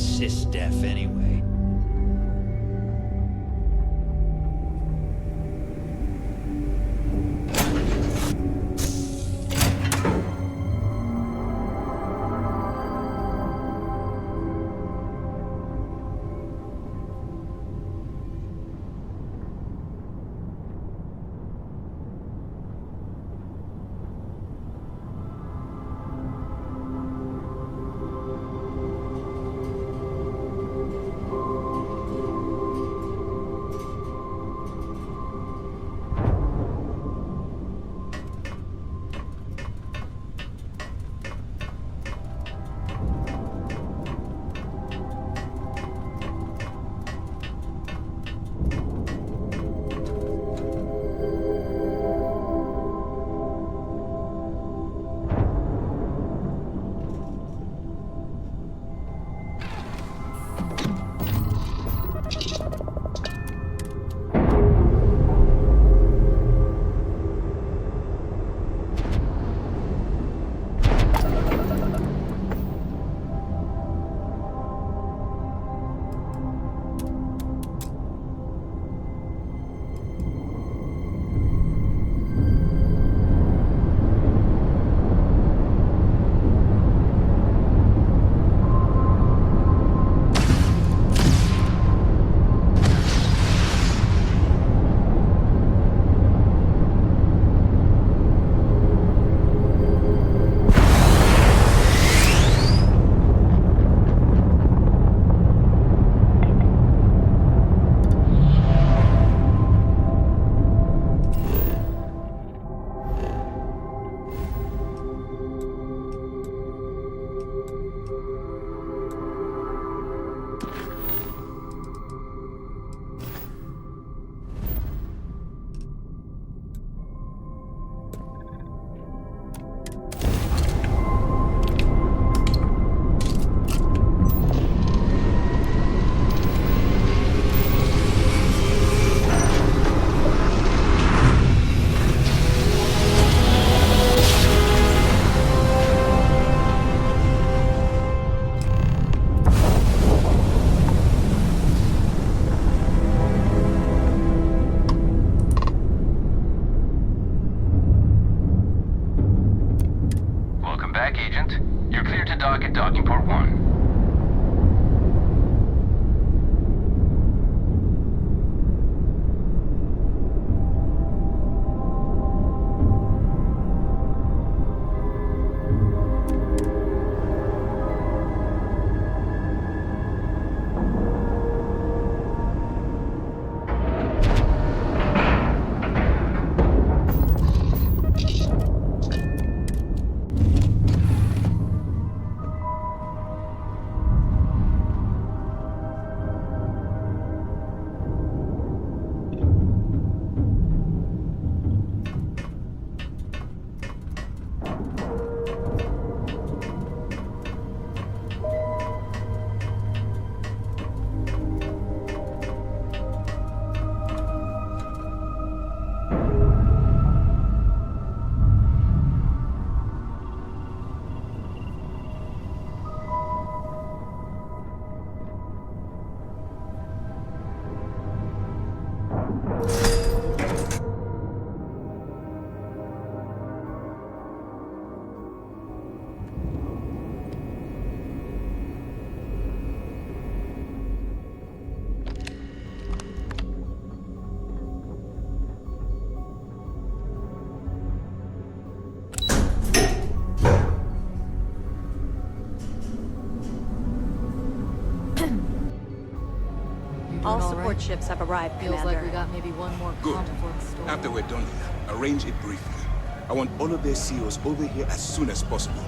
sys-def anyway. Docking port 1. All support ships have arrived, Feels Commander. like we got maybe one more Good. comp for the store. After we're done here, arrange it briefly. I want all of their CEOs over here as soon as possible.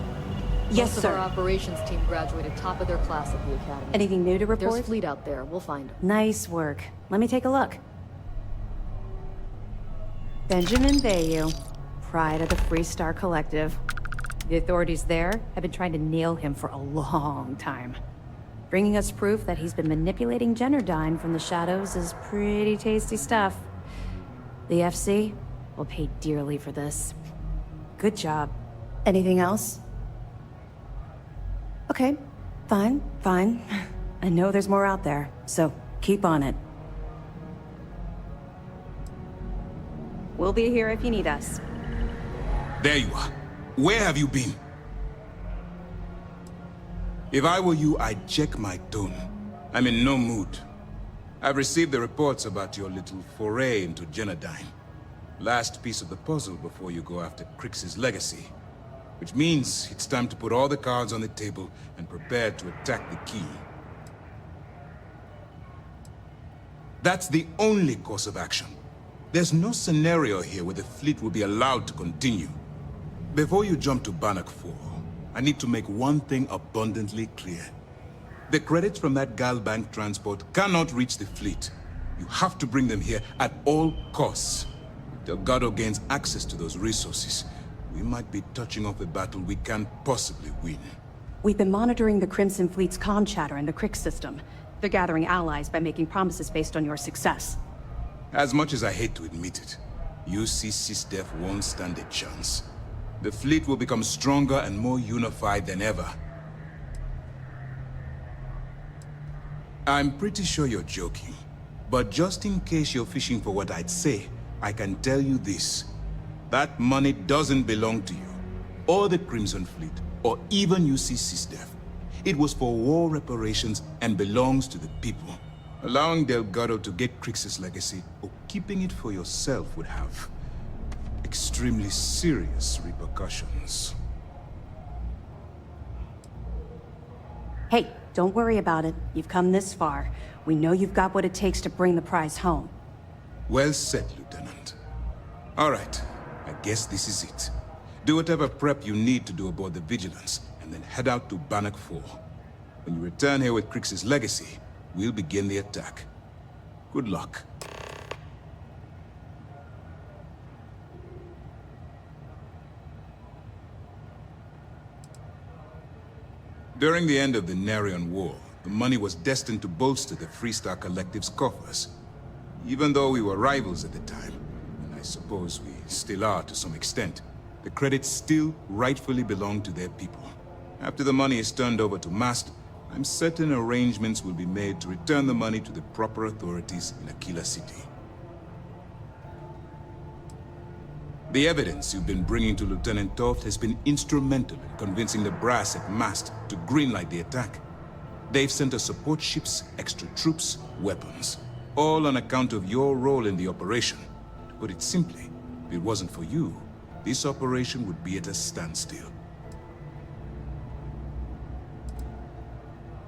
Yes, Most of our sir. operations team graduated top of their class at the academy. Anything new to There's report? fleet out there. We'll find them. Nice work. Let me take a look. Benjamin Bayou, pride of the Free Star Collective. The authorities there have been trying to nail him for a long time. Bringing us proof that he's been manipulating Generdyne from the shadows is pretty tasty stuff. The FC will pay dearly for this. Good job. Anything else? Okay, fine. I know there's more out there, so keep on it. We'll be here if you need us. There you are. Where have you been? If I were you, I'd check my tone. I'm in no mood. I've received the reports about your little foray into Genodyne. Last piece of the puzzle before you go after Kryx's legacy. Which means it's time to put all the cards on the table and prepare to attack the key. That's the only course of action. There's no scenario here where the fleet will be allowed to continue. Before you jump to Bannock 4, I need to make one thing abundantly clear. The credits from that Galbank transport cannot reach the fleet. You have to bring them here at all costs. Delgado gains access to those resources. We might be touching off a battle we can't possibly win. We've been monitoring the Crimson Fleet's comm chatter in the Kryx system. They're gathering allies by making promises based on your success. As much as I hate to admit it, UC SysDef won't stand a chance. The fleet will become stronger and more unified than ever. I'm pretty sure you're joking, but just in case you're fishing for what I'd say, I can tell you this. That money doesn't belong to you, or the Crimson Fleet, or even UC SysDef. It was for war reparations and belongs to the people. Allowing Delgado to get Kryx's legacy, or keeping it for yourself would have extremely serious repercussions. Hey, don't worry about it. You've come this far. We know you've got what it takes to bring the prize home. Well said, Lieutenant. All right, I guess this is it. Do whatever prep you need to do aboard the Vigilance, and then head out to Bannock 4. When you return here with Kryx's legacy, we'll begin the attack. Good luck. During the end of the Narion War, the money was destined to bolster the Freestar Collective's coffers. Even though we were rivals at the time, and I suppose we still are to some extent, the credits still rightfully belong to their people. After the money is turned over to Mast, I'm certain arrangements will be made to return the money to the proper authorities in Aquila City. The evidence you've been bringing to Lieutenant Toft has been instrumental in convincing the brass at Mast to greenlight the attack. They've sent us support ships, extra troops, weapons, all on account of your role in the operation. To put it simply, if it wasn't for you, this operation would be at a standstill.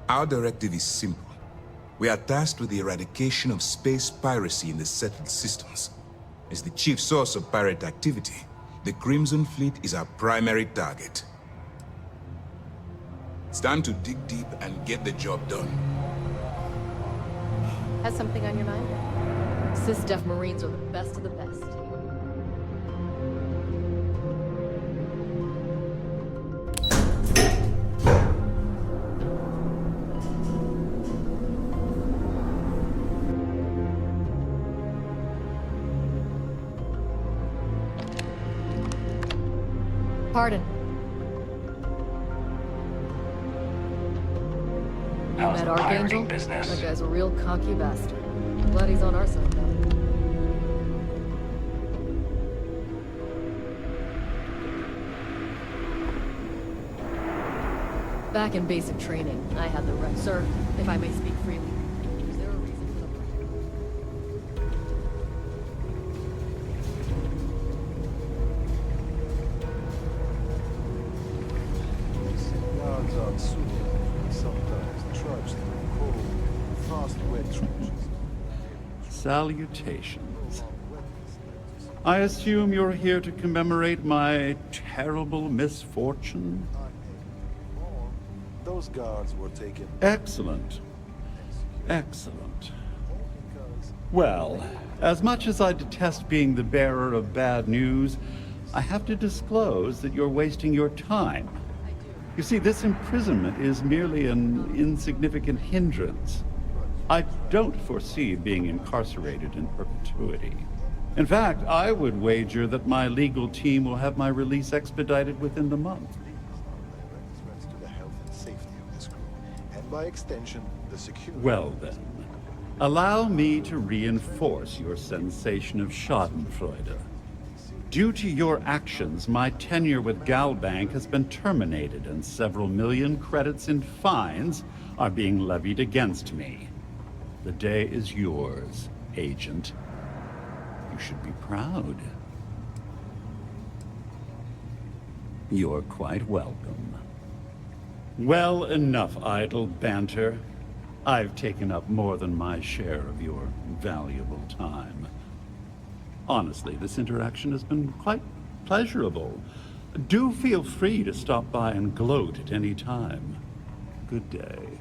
Our directive is simple. We are tasked with the eradication of space piracy in the settled systems. As the chief source of pirate activity, the Crimson Fleet is our primary target. It's time to dig deep and get the job done. Has something on your mind? SysDef Marines are the best of the best. Pardon. You How's met the Archangel? pirating business? That guy's a real cocky bastard. Glad he's on our side now. Back in basic training, I had the right. Sir, if I may speak freely, is there a reason for the... Yards on super, sometimes trudge through cold, frost wet trenches. Salutations. I assume you're here to commemorate my terrible misfortune? Those guards were taken Excellent. Excellent. Well, as much as I detest being the bearer of bad news, I have to disclose that you're wasting your time. You see, this imprisonment is merely an insignificant hindrance. I don't foresee being incarcerated in perpetuity. In fact, I would wager that my legal team will have my release expedited within the month. threats to the health and safety of this crew, and by extension, the security. Well then, allow me to reinforce your sensation of schadenfreude. Due to your actions, my tenure with Galbank has been terminated and several million credits in fines are being levied against me. The day is yours, Agent. You should be proud. You're quite welcome. Well, enough idle banter. I've taken up more than my share of your valuable time. Honestly, this interaction has been quite pleasurable. Do feel free to stop by and gloat at any time. Good day.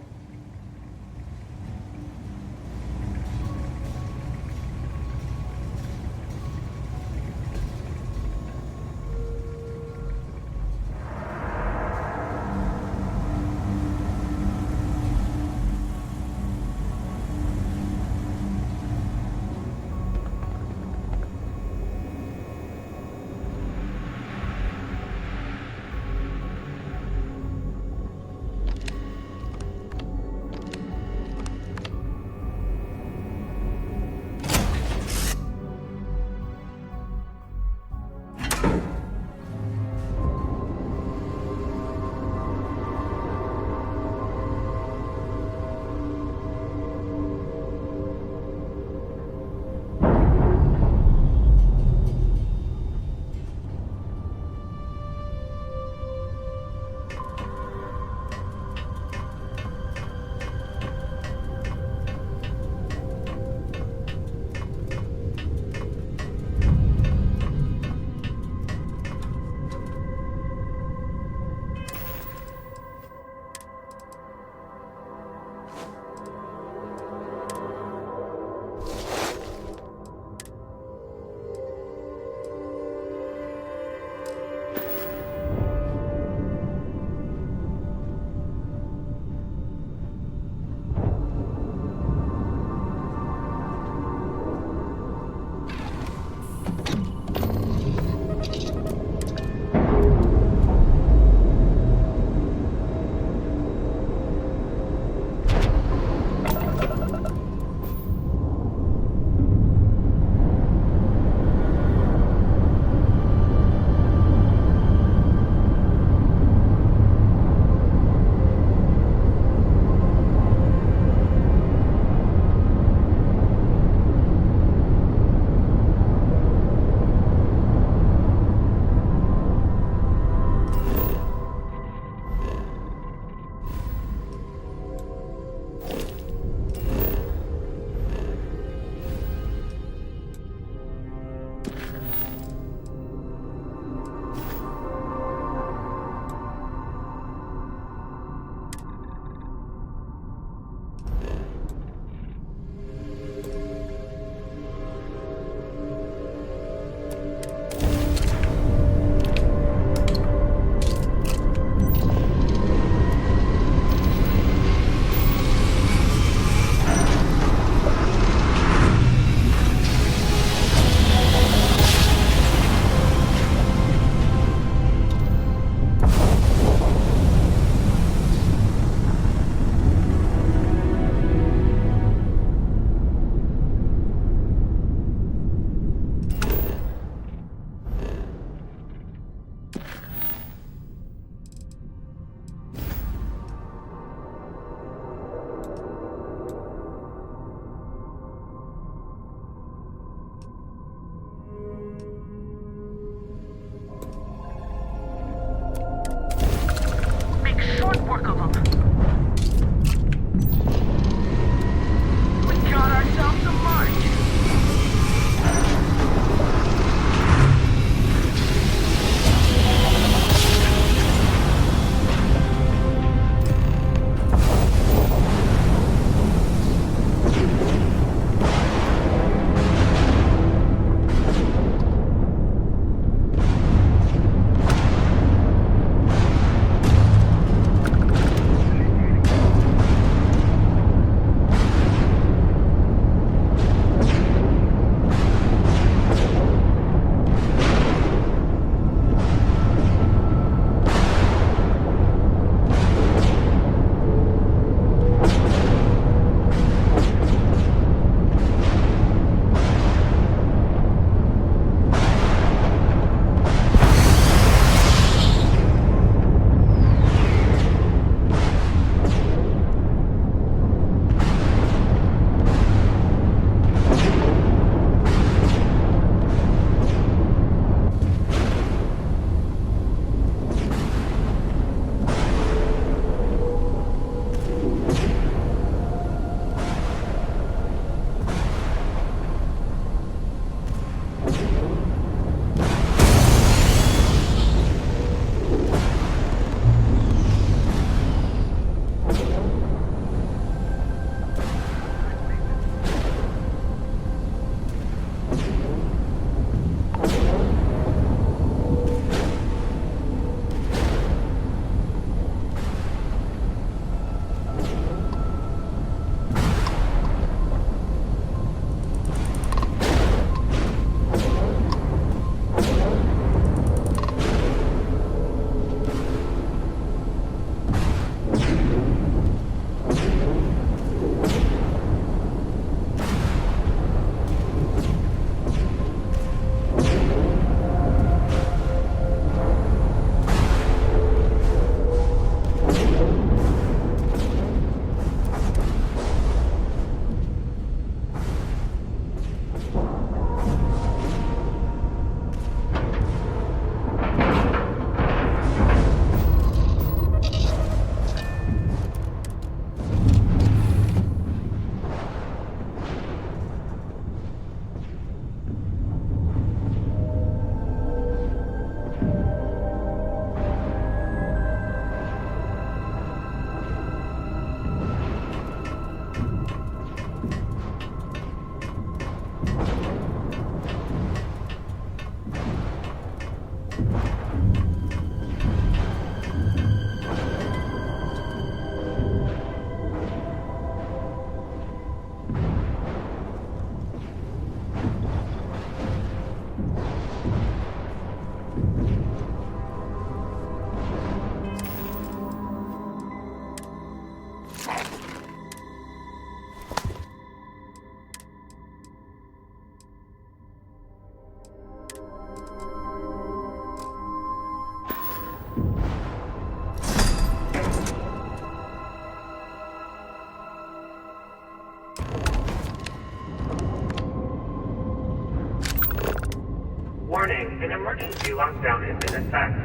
Warning, an emergency lockdown is in effect.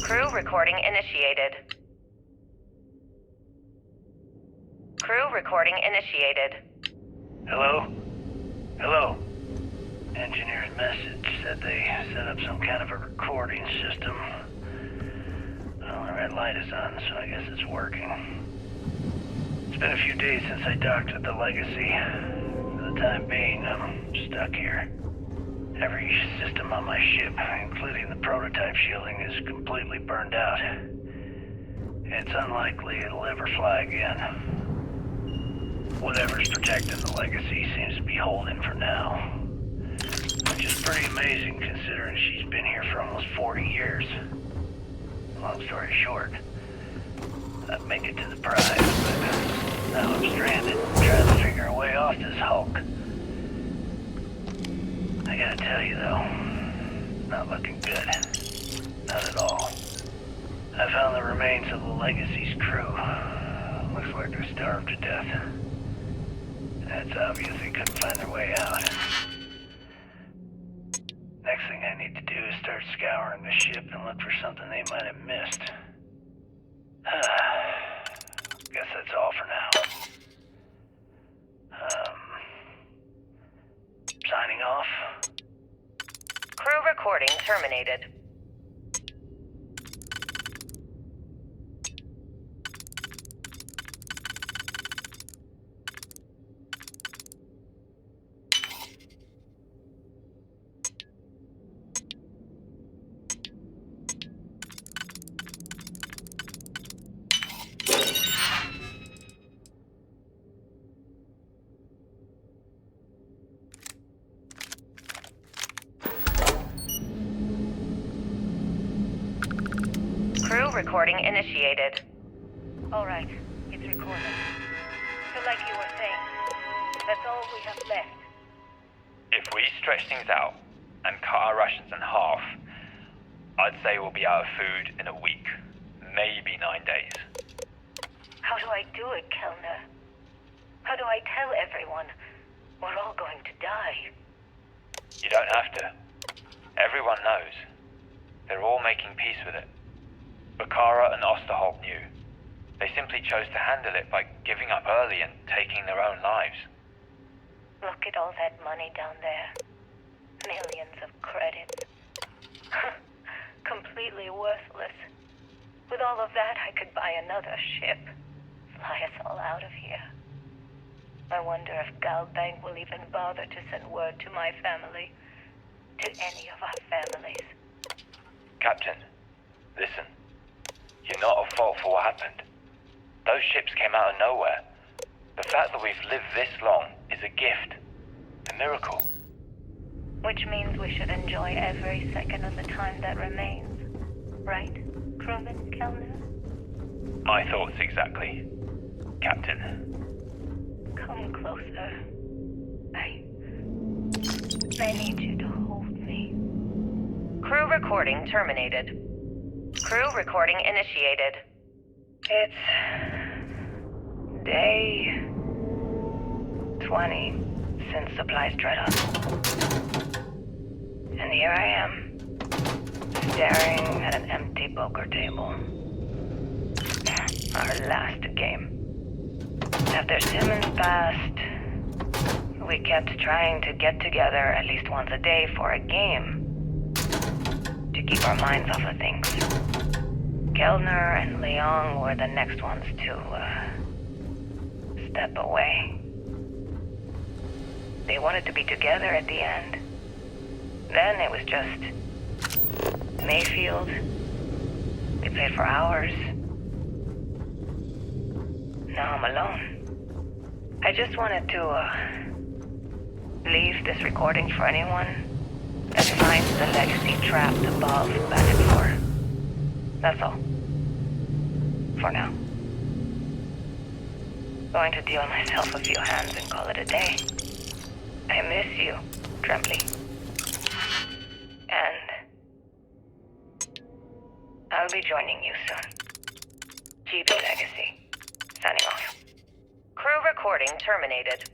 Crew recording initiated. Crew recording initiated. Hello? Hello? Engineer's message said they set up some kind of a recording system. Well, the red light is on, so I guess it's working. It's been a few days since I docked with the Legacy. For the time being, I'm stuck here. Every system on my ship, including the prototype shielding, is completely burned out. It's unlikely it'll ever fly again. Whatever's protecting the Legacy seems to be holding for now. Which is pretty amazing considering she's been here for almost 40 years. Long story short, I'd make it to the prize, but now I'm stranded, trying to figure a way off this hulk. I gotta tell you though, not looking good. Not at all. I found the remains of the Legacy's crew. Looks like they're starved to death. It's obvious they couldn't find their way out. Next thing I need to do is start scouring the ship and look for something they might have missed. Guess that's all for now. Signing off. Crew recording terminated. Crew recording initiated. All right, it's recorded. So like you were saying, that's all we have left. If we stretch things out and cut our rations in half, I'd say we'll be out of food in a week, maybe 9 days. How do I do it, Kellner? How do I tell everyone we're all going to die? You don't have to. Everyone knows. They're all making peace with it. Bakara and Osterholt knew. They simply chose to handle it by giving up early and taking their own lives. Look at all that money down there. Millions of credits. Completely worthless. With all of that, I could buy another ship. Fly us all out of here. I wonder if Galbank will even bother to send word to my family. To any of our families. Captain, listen. You're not at fault for what happened. Those ships came out of nowhere. The fact that we've lived this long is a gift. A miracle. Which means we should enjoy every second of the time that remains. Right, crewman Kellner? My thoughts exactly, Captain. Come closer. I need you to hold me. Crew recording terminated. Crew recording initiated. It's day 20 since supplies dried up. And here I am, staring at an empty poker table. Our last game. After Simmons passed, we kept trying to get together at least once a day for a game. To keep our minds off of things. Kellner and Leong were the next ones to, step away. They wanted to be together at the end. Then it was just Mayfield. They played for hours. Now I'm alone. I just wanted to, leave this recording for anyone that finds the legacy trapped above Planet 4. That's all. For now. Going to deal myself a few hands and call it a day. I miss you, Tremblay. And I'll be joining you soon. GB Legacy. Signing off. Crew recording terminated.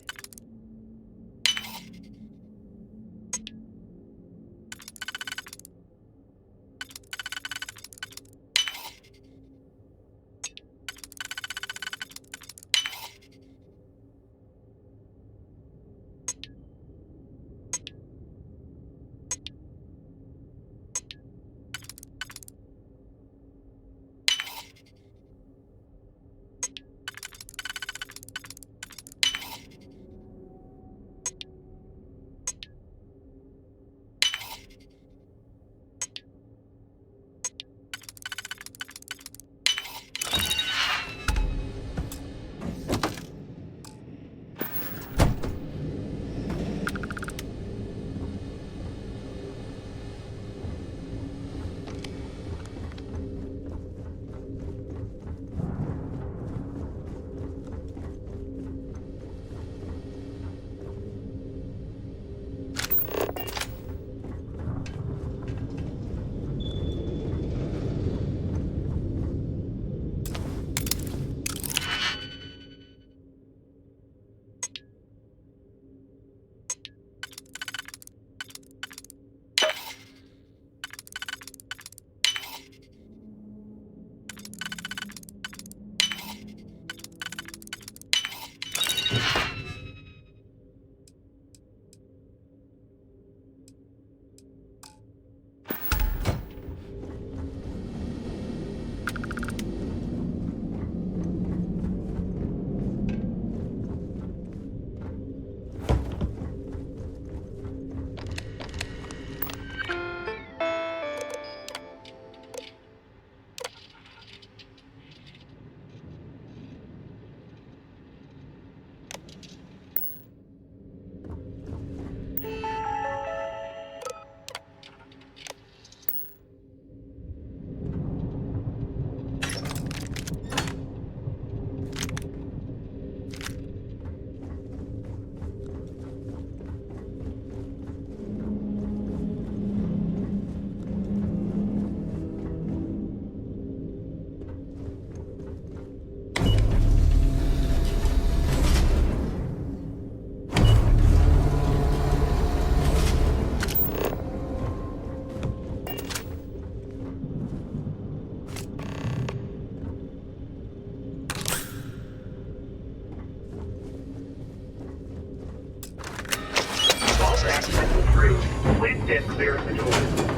Please stand clear of the door.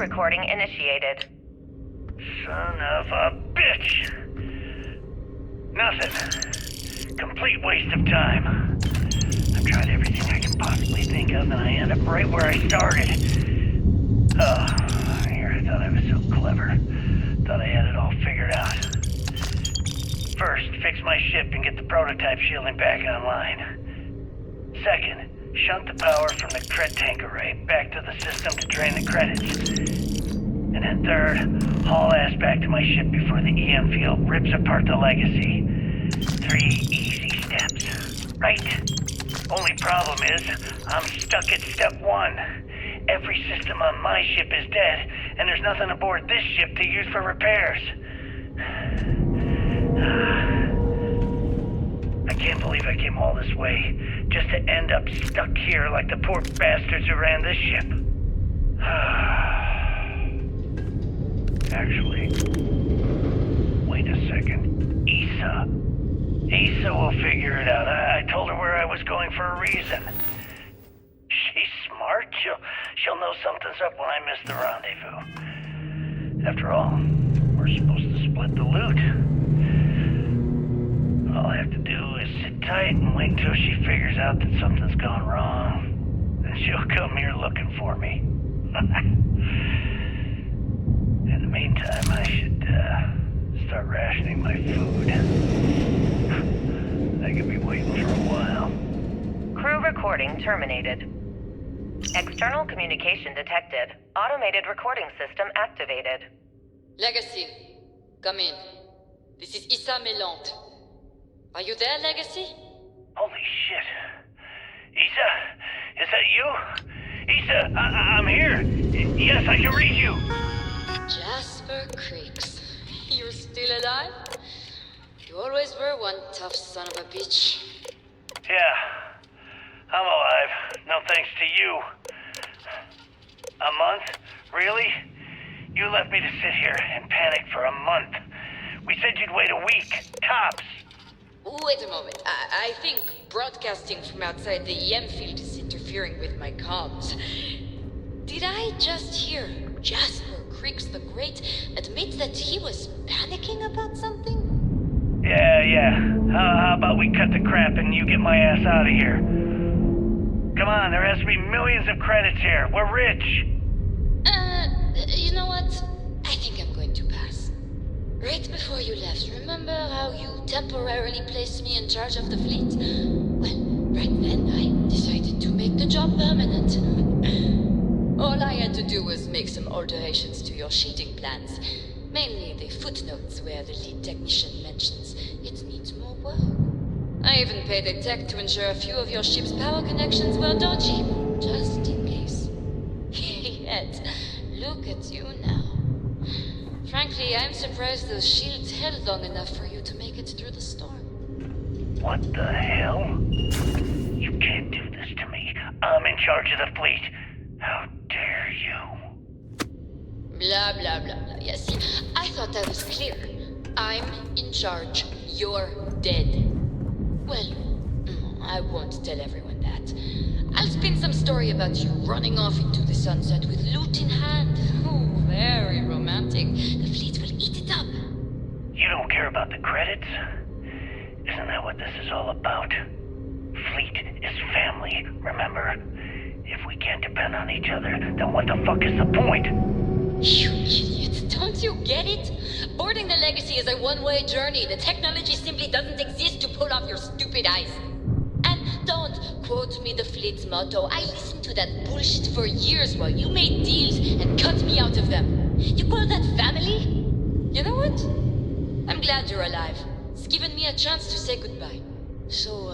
recording initiated. Son of a bitch! Nothing. Complete waste of time. I've tried everything I can possibly think of, and I end up right where I started. Oh, here I thought I was so clever. Thought I had it all figured out. First, fix my ship and get the prototype shielding back online. Second, shunt the power from the cred tank array back to the system to drain the credits. And then third, haul ass back to my ship before the EM field rips apart the legacy. 3 easy steps, right? Only problem is, I'm stuck at step 1. Every system on my ship is dead, and there's nothing aboard this ship to use for repairs. I can't believe I came all this way, just to end up stuck here like the poor bastards who ran this ship. Actually, wait a second. Issa will figure it out. I told her where I was going for a reason. She's smart. She'll know something's up when I miss the rendezvous. After all, we're supposed to split the loot. All I have to do is sit tight and wait until she figures out that something's gone wrong. Then she'll come here looking for me. In the meantime, I should start rationing my food. I could be waiting for a while. Crew recording terminated. External communication detected. Automated recording system activated. Legacy, come in. This is Issa Melant. Are you there, Legacy? Holy shit. Issa, is that you? Issa, I'm here. Yes, I can read you. Jasper Kryx. You're still alive? You always were one tough son of a bitch. Yeah, I'm alive. No thanks to you. A month? Really? You left me to sit here and panic for a month. We said you'd wait a week, tops. Wait a moment. I think broadcasting from outside the EM field is interfering with my comms. Did I just hear Jasper Kryx the Great admit that he was panicking about something? Yeah. How about we cut the crap and you get my ass out of here? Come on, there has to be millions of credits here. We're rich. You know what? I think I'm going to pass. Right before you left, remember how you temporarily placed me in charge of the fleet? Well, right then I decided to make the job permanent. All I had to do was make some alterations to your sheeting plans. Mainly the footnotes where the lead technician mentions it needs more work. I even paid a tech to ensure a few of your ship's power connections were dodgy, just in case. Yet, look at you now. Frankly, I'm surprised those shields held long enough for you to make it through the storm. What the hell? You can't do this to me. I'm in charge of the fleet. How dare you? Blah, blah, blah, blah. Yeah, see, I thought that was clear. I'm in charge. You're dead. Well, I won't tell everyone that. I'll spin some story about you running off into the sunset with loot in hand. Oh, very romantic. The fleet will eat it up. You don't care about the credits? Isn't that what this is all about? Fleet is family, remember? If we can't depend on each other, then what the fuck is the point? You idiot, don't you get it? Boarding the Legacy is a one-way journey. The technology simply doesn't exist to pull off your stupid eyes. And don't quote me the fleet's motto. I listened to that bullshit for years while you made deals and cut me out of them. You call that family? You know what? I'm glad you're alive. It's given me a chance to say goodbye. So,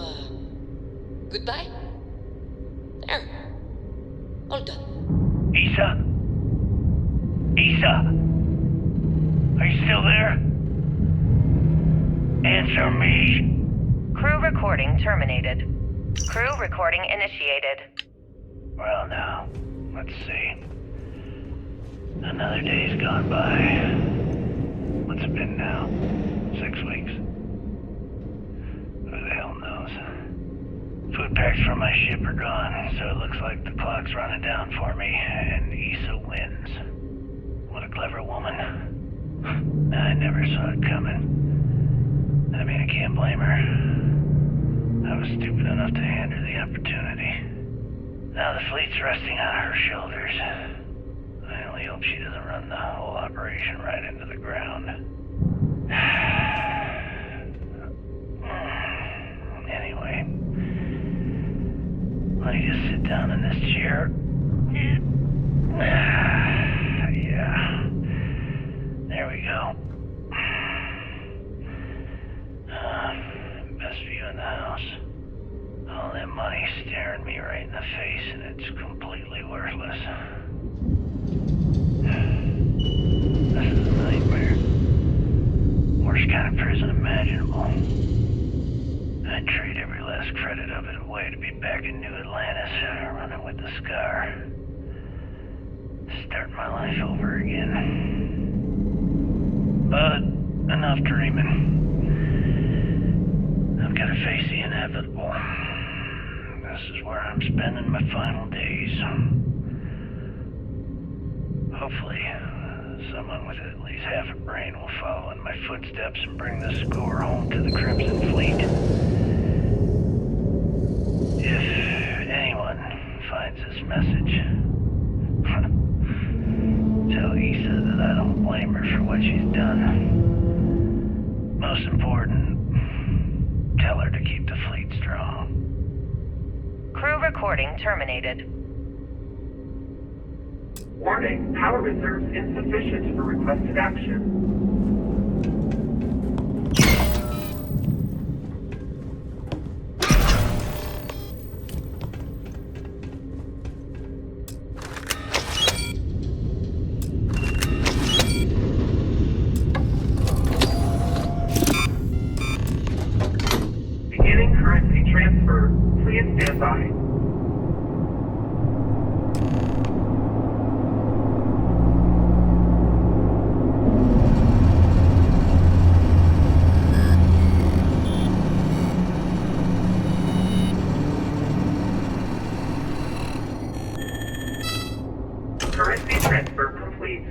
goodbye? There. All done. Issa? Issa? Are you still there? Answer me. Crew recording terminated. Crew recording initiated. Well now, let's see. Another day's gone by. What's it been now? 6 weeks? Who the hell knows? Food packs from my ship are gone, so it looks like the clock's running down for me, and Issa wins. clever woman. I never saw it coming. I mean, I can't blame her. I was stupid enough to hand her the opportunity. Now the fleet's resting on her shoulders. I only hope she doesn't run the whole operation right into the ground. Anyway, why don't you just sit down in this chair? Yeah. There we go. Best view in the house. All that money staring me right in the face, and it's completely worthless. This is a nightmare. Worst kind of prison imaginable. I'd trade every last credit of it away to be back in New Atlantis, running with the Scar. Starting my life over again. But enough dreaming. I've got to face the inevitable. This is where I'm spending my final days. Hopefully, someone with at least half a brain will follow in my footsteps and bring the score home to the Crimson Fleet. If anyone finds this message, tell Issa that I don't blame her for what she's done. Most important, tell her to keep the fleet strong. Crew recording terminated. Warning, power reserves insufficient for requested action. Beginning currency transfer. Please stand by. Currency transfer complete.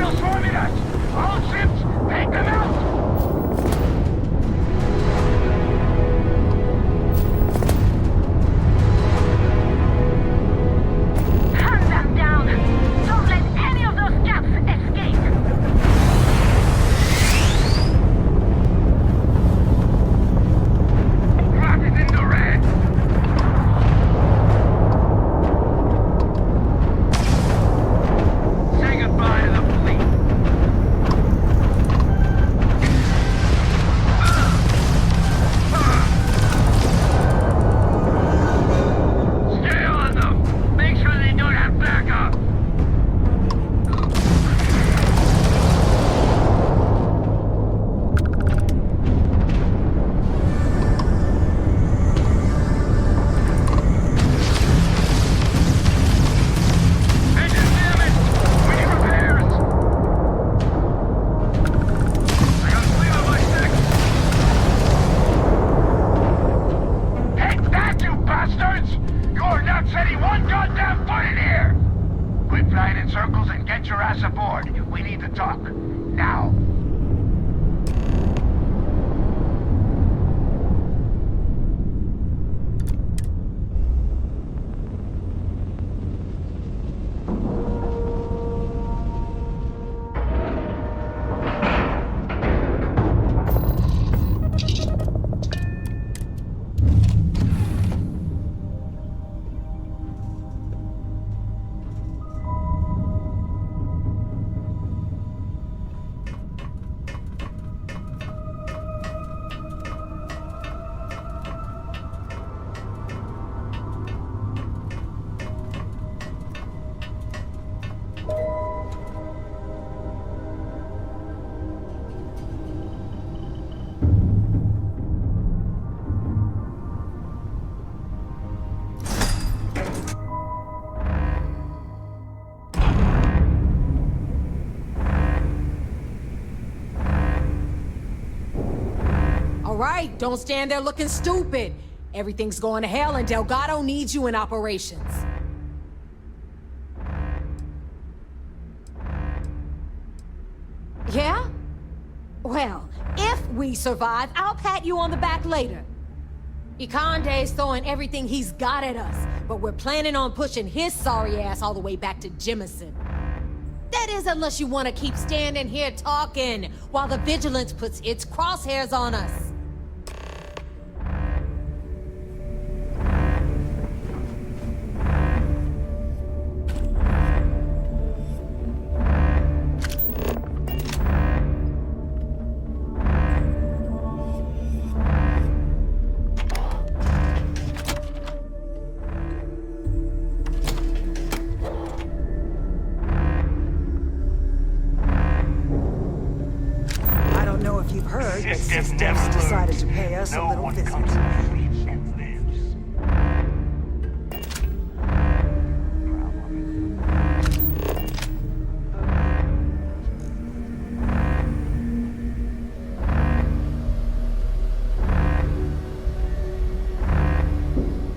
still swarming us! All ships, take them out! Hunt them down! Don't let any of those cats escape! Rocket in the red! Say goodbye to the fleet! Stay on them! Make sure they don't have backup! Engine damage! We need repairs! I got a fleet on my six! Take that, you bastards! You're not setting one goddamn foot in here! Quit flying in circles and get your ass aboard. We need to talk. Now. All right, don't stand there looking stupid. Everything's going to hell and Delgado needs you in operations. Yeah? Well, if we survive, I'll pat you on the back later. Ikande's throwing everything he's got at us, but we're planning on pushing his sorry ass all the way back to Jemison. That is, unless you want to keep standing here talking while the Vigilance puts its crosshairs on us. Heard that Systems decided to pay us a little visit.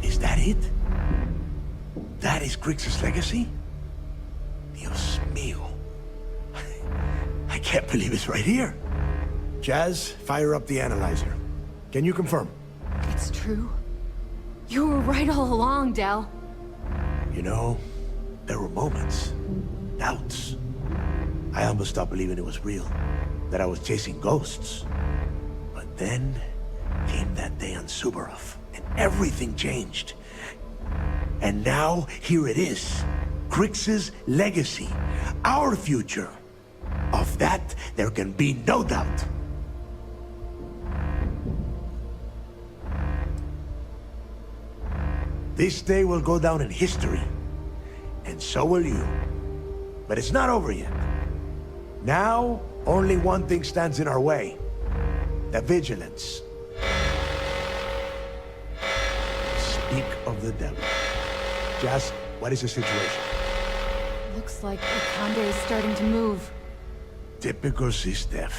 Is that it? That is Kryx's legacy? Dios mío. I can't believe it's right here. Jazz, fire up the analyzer. Can you confirm? It's true. You were right all along, Del. You know, there were moments, doubts. I almost stopped believing it was real, that I was chasing ghosts. But then came that day on Subarov, and everything changed. And now, here it is. Kryx's legacy. Our future. Of that, there can be no doubt. This day will go down in history. And so will you. But it's not over yet. Now, only one thing stands in our way. The Vigilance. Speak of the devil. Jazz, what is the situation? Looks like Ikande is starting to move. Typical Sistef.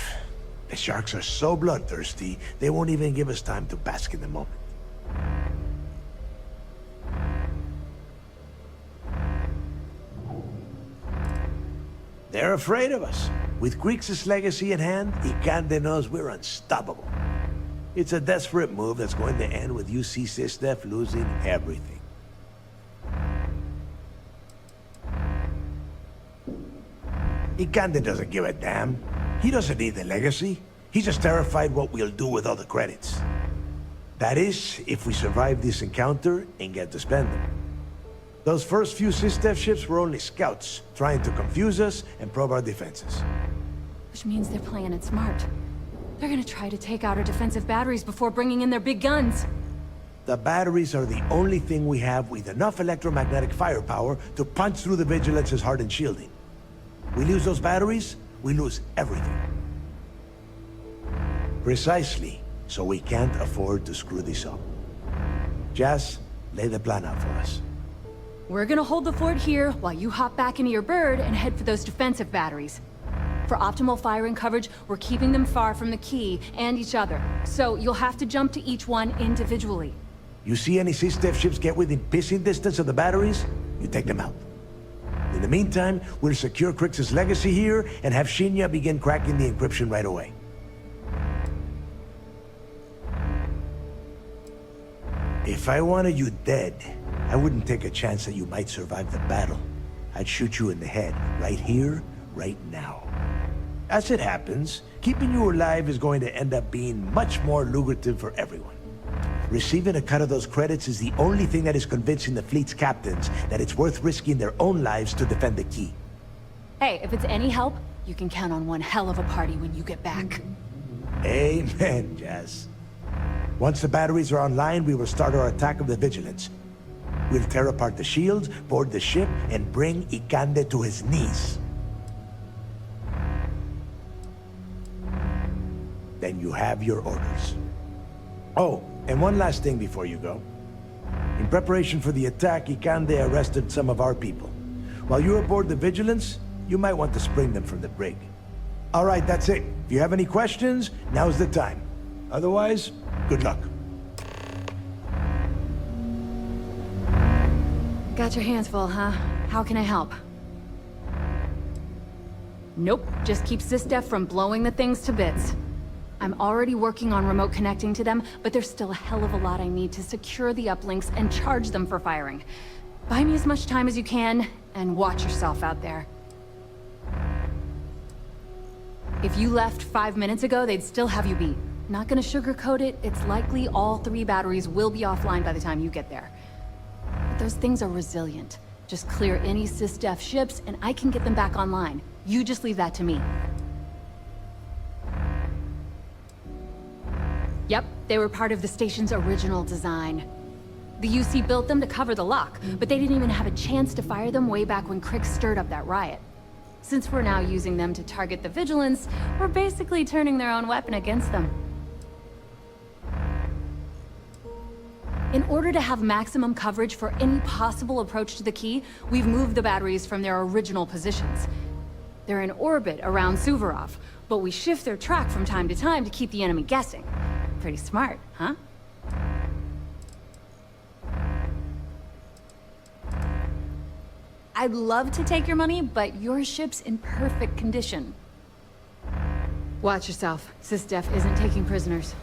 The sharks are so bloodthirsty, they won't even give us time to bask in the moment. They're afraid of us. With Kryx's legacy in hand, Ikande knows we're unstoppable. It's a desperate move that's going to end with UC Sistef losing everything. Ikande doesn't give a damn. He doesn't need the legacy. He's just terrified what we'll do with all the credits. That is, if we survive this encounter and get to spend them. Those first few Sistef ships were only scouts, trying to confuse us and probe our defenses. Which means they're playing it smart. They're gonna try to take out our defensive batteries before bringing in their big guns. The batteries are the only thing we have with enough electromagnetic firepower to punch through the Vigilance's hardened shielding. We lose those batteries, we lose everything. Precisely, so we can't afford to screw this up. Jazz, lay the plan out for us. We're gonna hold the fort here while you hop back into your bird and head for those defensive batteries. For optimal firing coverage, we're keeping them far from the key and each other. So you'll have to jump to each one individually. You see any Sistef ships get within pissing distance of the batteries, you take them out. In the meantime, we'll secure Kryx's legacy here and have Shinya begin cracking the encryption right away. If I wanted you dead, I wouldn't take a chance that you might survive the battle. I'd shoot you in the head, right here, right now. As it happens, keeping you alive is going to end up being much more lucrative for everyone. Receiving a cut of those credits is the only thing that is convincing the fleet's captains that it's worth risking their own lives to defend the key. Hey, if it's any help, you can count on one hell of a party when you get back. Amen, Jazz. Once the batteries are online, we will start our attack of the Vigilance. We'll tear apart the shields, board the ship, and bring Ikande to his knees. Then you have your orders. Oh, and one last thing before you go. In preparation for the attack, Ikande arrested some of our people. While you're aboard the Vigilance, you might want to spring them from the brig. All right, that's it. If you have any questions, now's the time. Otherwise, good luck. Got your hands full, huh? How can I help? Nope, just keep Sistef from blowing the things to bits. I'm already working on remote connecting to them, but there's still a hell of a lot I need to secure the uplinks and charge them for firing. Buy me as much time as you can, and watch yourself out there. If you left 5 minutes ago, they'd still have you beat. Not gonna sugarcoat it, it's likely all 3 batteries will be offline by the time you get there. But those things are resilient. Just clear any Sistef ships, and I can get them back online. You just leave that to me. Yep, they were part of the station's original design. The UC built them to cover the lock, but they didn't even have a chance to fire them way back when Kryx stirred up that riot. Since we're now using them to target the Vigilance, we're basically turning their own weapon against them. In order to have maximum coverage for any possible approach to the key, we've moved the batteries from their original positions. They're in orbit around Suvorov, but we shift their track from time to time to keep the enemy guessing. Pretty smart, huh? I'd love to take your money, but your ship's in perfect condition. Watch yourself. Sistef isn't taking prisoners.